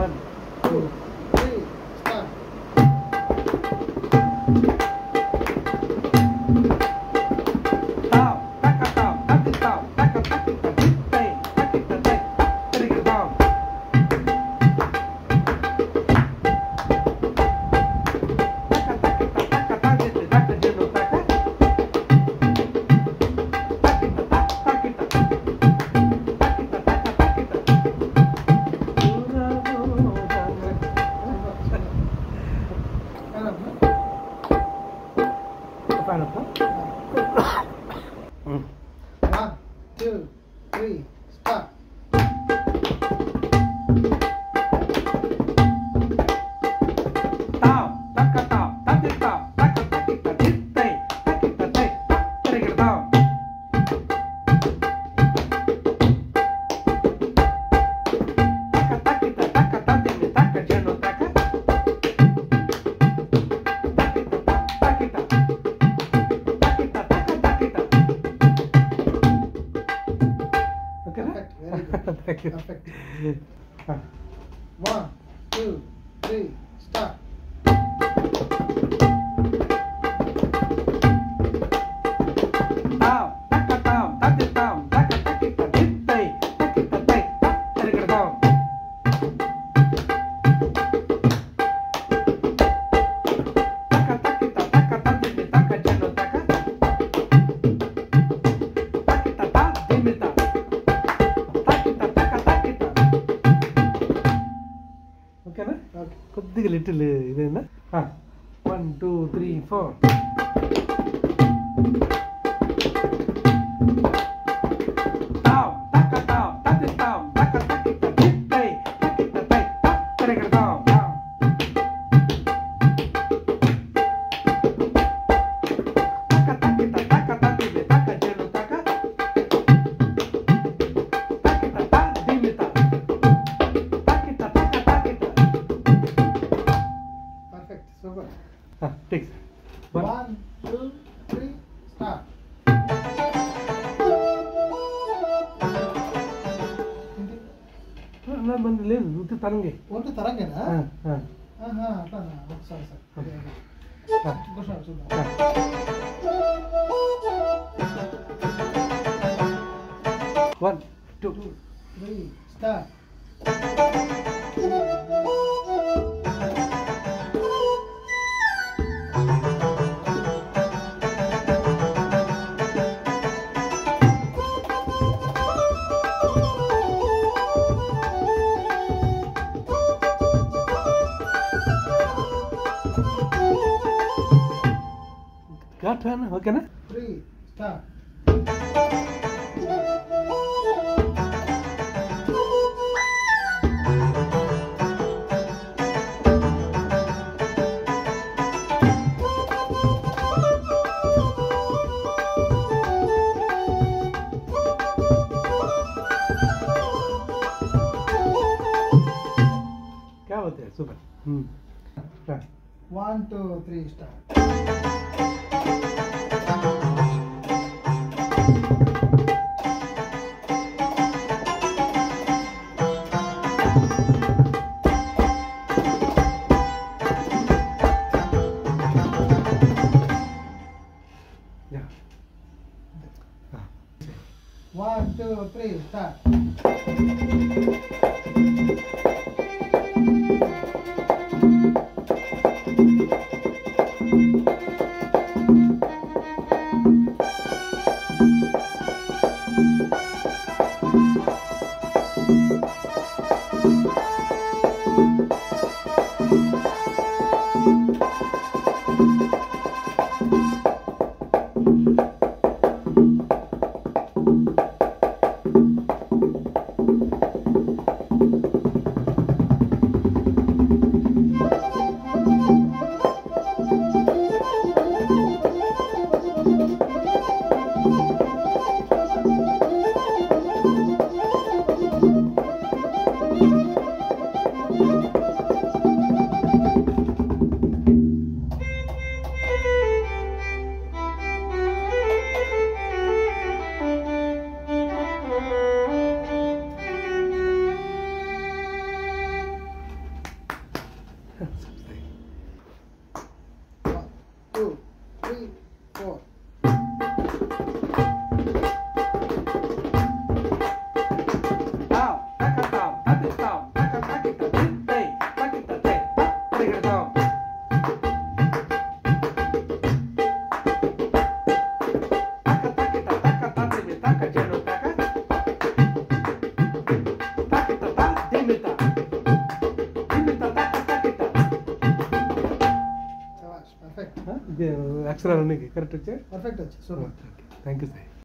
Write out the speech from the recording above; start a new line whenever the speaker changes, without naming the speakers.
1, 2, 3, start. One, two, three, start. Perfect, very good.
Thank you.
Perfect. 1, 2, 3, start.
ఓకేనా
Okay.
కొద్దిగా little ఇదేనా 1 2 3 4
Perfect, super.
Take
1, 2, 3, start.
మంది లేదు ఉత్తి తరంగే
ఓన్లీ తరంగేనా అట్లానా ఒకసారి సార్ ఇంకోసారి చూద్దాం.
1 2
2, 3, start.
ఘాట్ ఓకేనా
3, start.
क्या होता है सुपर
1, 2, 3, start.
या
1, 2, 3, start. 1, 2, 3, 4.
Down, taka down, tat it down, taka takita, tay, takita, tay, take it down. Taka takita, taka tatimi, taka jeno taka. Takita ta, dimita. Dimita taka takita.
Shabash, perfect.
ఇది అక్షరాలు ఉన్నాయి correct వచ్చాయి.
Perfect వచ్చి, super.
Thank you sir.